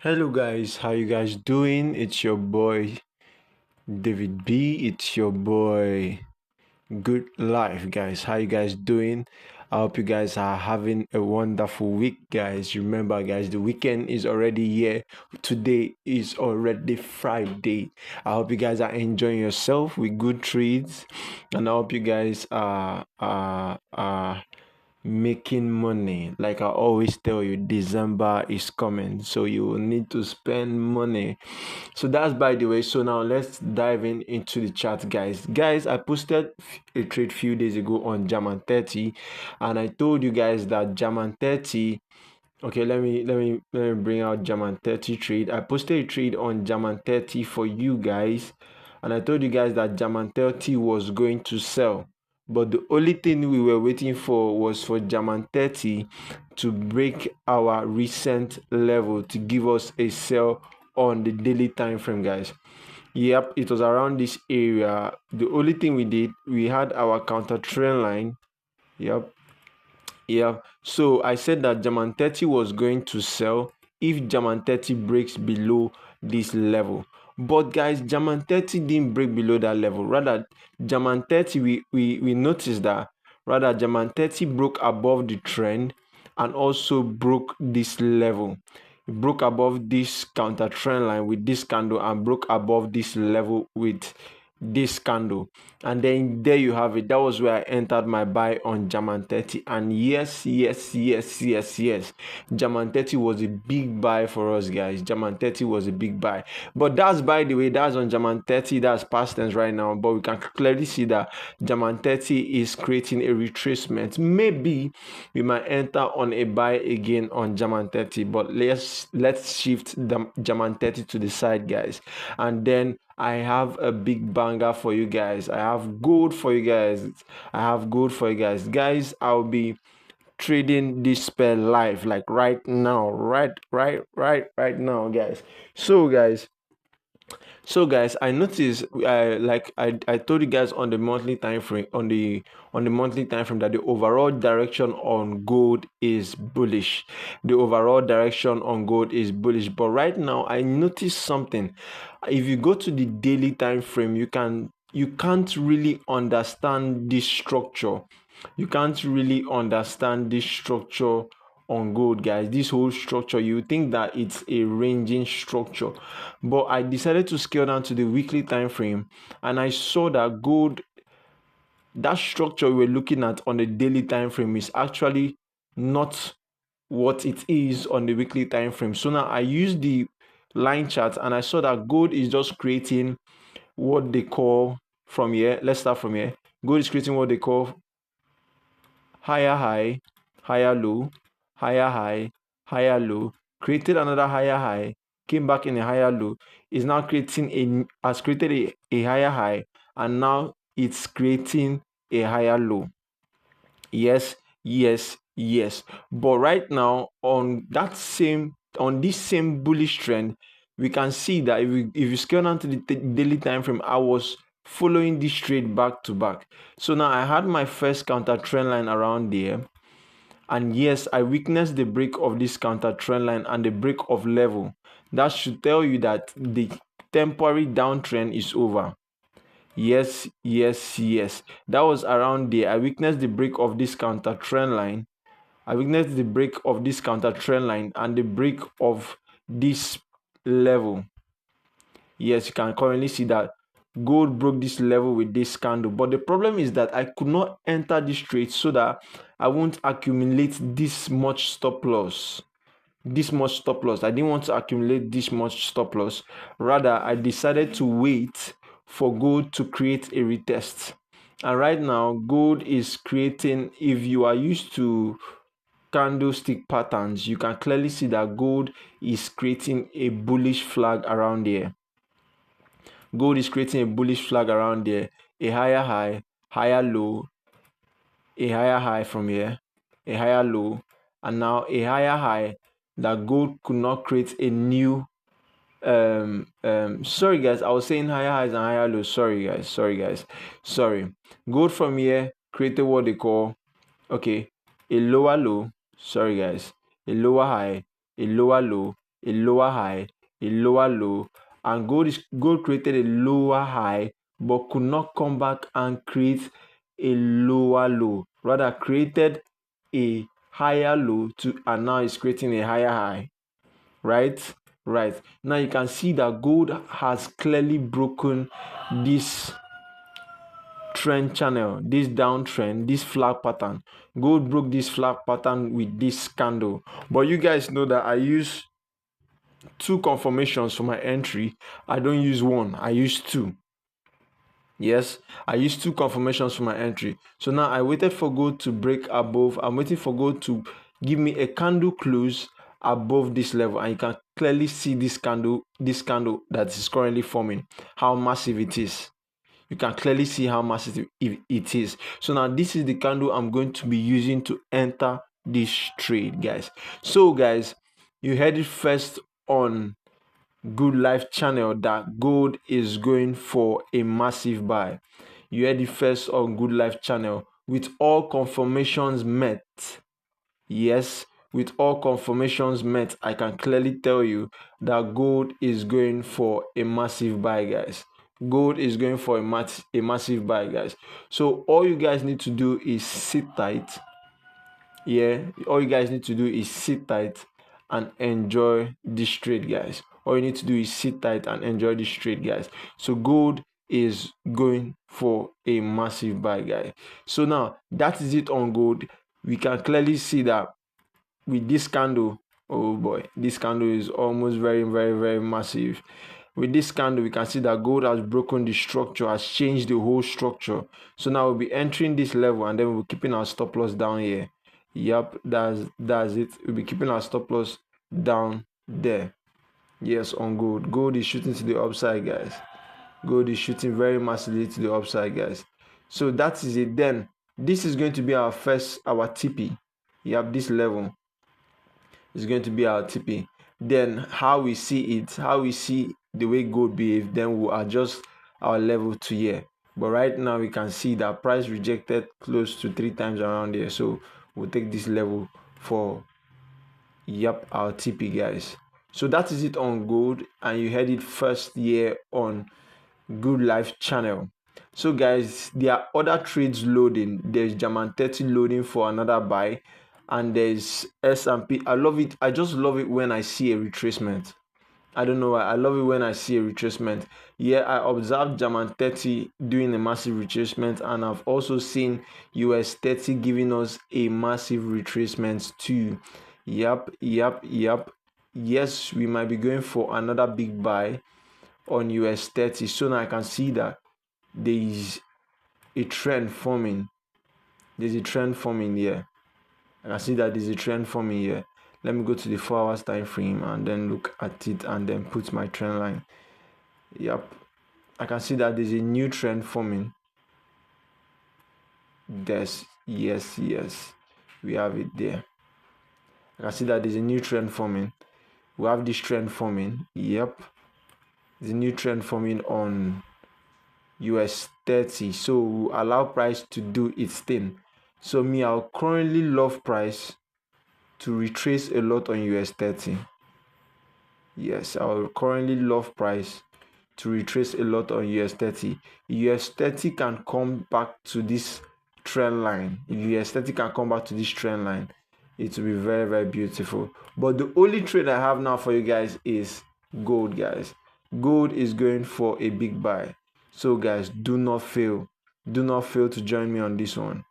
Hello guys, how you guys doing? It's your boy David B. It's your boy Good Life, guys. How you guys doing? I hope you guys are having a wonderful week, guys. Remember, guys, the weekend is already here. Today is already Friday. I hope you guys are enjoying yourself with good treats, and I hope you guys are making money. Like I always tell you, December is coming, so you will need to spend money. So that's by the way. So now let's dive into the chat, guys. I posted a trade few days ago on German 30, and I told you guys that German 30. Okay, let me bring out German 30 trade. I posted a trade on German 30 for you guys, and I told you guys that German 30 was going to sell. But the only thing we were waiting for was for German 30 to break our recent level to give us a sell on the daily time frame, guys. Yep, it was around this area. The only thing we did, we had our counter trend line. Yep. Yeah, so I said that German 30 was going to sell if German 30 breaks below this level. But guys, German 30 didn't break below that level. Rather, German 30, we noticed that rather German 30 broke above the trend and also broke this level. It broke above this counter trend line with this candle and broke above this level with this candle, and then there you have it. That was where I entered my buy on German 30, and yes, German 30 was a big buy for us, guys. German 30 was a big buy, but that's, by the way, that's on German 30. That's past tense right now, but we can clearly see that German 30 is creating a retracement. Maybe we might enter on a buy again on German 30, but let's shift the German 30 to the side, guys, and then I have a big banger for you guys. I have gold for you guys. Guys, I'll be trading this pair live, like right now, right now, guys. So guys, I noticed, I told you guys on the monthly time frame, that the overall direction on gold is bullish. The overall direction on gold is bullish. But right now, I noticed something. If you go to the daily time frame, you can't really understand this structure. You can't really understand this structure on gold, guys. This whole structure, you think that it's a ranging structure, but I decided to scale down to the weekly time frame, and I saw that gold, that structure we're looking at on the daily time frame, is actually not what it is on the weekly time frame. So now I used the line chart, and I saw that gold is just creating what they call, from here, let's start from here. Gold is creating what they call higher high, higher low, higher high, higher low, created another higher high, came back in a higher low, is now has created a higher high, and now it's creating a higher low. Yes, yes. But right now, on this same bullish trend, we can see that if you scale down to the daily time frame, I was following this trade back to back. So now I had my first counter trend line around there, and yes, I witnessed the break of this counter trend line and the break of level. That should tell you that the temporary downtrend is over. Yes. That was around there. I witnessed the break of this counter trend line. and the break of this level. Yes, you can currently see that gold broke this level with this candle. But the problem is that I could not enter this trade so that I won't accumulate this much stop loss. I didn't want to accumulate this much stop loss. Rather, I decided to wait for gold to create a retest. And right now, gold is creating, if you are used to candlestick patterns, you can clearly see that gold is creating a bullish flag around here. Gold is creating a bullish flag around there. A higher high, higher low, a higher high from here, a higher low, and now a higher high that gold could not create a new sorry guys, I was saying higher highs and higher lows. Sorry guys. Gold from here created what they call, okay, a lower low. Sorry guys, a lower high, a lower low, a lower high, a lower low, and gold created a lower high but could not come back and create a lower low, rather created a higher low and now it's creating a higher high, right? Now you can see that gold has clearly broken this trend channel, this downtrend, this flag pattern. Gold broke this flag pattern with this candle, but you guys know that I use two confirmations for my entry. I don't use one, I use two. Yes, I used two confirmations for my entry. So now I waited for gold to break above. I'm waiting for gold to give me a candle close above this level, and you can clearly see this candle that is currently forming, how massive it is. You can clearly see how massive it is. So now this is the candle I'm going to be using to enter this trade, guys. So guys, you heard it first on Good Life channel that gold is going for a massive buy. You heard it first on Good Life channel with all confirmations met. Yes, with all confirmations met, I can clearly tell you that gold is going for a massive buy, guys. Gold is going for a massive buy, guys. So all you guys need to do is sit tight. Yeah, all you guys need to do is sit tight and enjoy this trade, guys. All you need to do is sit tight and enjoy this trade, guys. So gold is going for a massive buy, guys. So now that is it on gold. We can clearly see that with this candle, oh boy, this candle is almost very massive. With this candle, we can see that gold has broken the structure, has changed the whole structure. So now we'll be entering this level and then we'll be keeping our stop loss down here. Yep, that's it. We'll be keeping our stop loss down there. Yes, on gold. Gold is shooting to the upside, guys. Gold is shooting very massively to the upside, guys. So that is it. Then this is going to be our TP. Yep, this level is going to be our TP. Then how we see the way gold behave, then we'll adjust our level to here. But right now we can see that price rejected close to 3 times around here, so we'll take this level for our TP, guys. So that is it on gold, and you heard it first here on Good Life channel. So guys, there are other trades loading. There's German 30 loading for another buy, and there's S&P. I love it. I just love it when I see a retracement. I don't know why. I love it when I see a retracement. Yeah, I observed German 30 doing a massive retracement, and I've also seen US 30 giving us a massive retracement too. Yep. Yes, we might be going for another big buy on US 30. So now I can see that there is a trend forming. There's a trend forming here. I can see that there's a trend forming here. Let me go to the 4 hours time frame and then look at it and then put my trend line. Yep, I can see that there's a new trend forming. Yes, we have it there. I can see that there's a new trend forming. We have this trend forming. Yep, there's a new trend forming on US 30. So we'll allow price to do its thing. So me, I'll currently love price to retrace a lot on US 30. Yes, I'll currently love price to retrace a lot on US 30. US 30 can come back to this trend line. If US 30 can come back to this trend line, it will be very beautiful. But the only trade I have now for you guys is gold, guys. Gold is going for a big buy. So guys, do not fail to join me on this one.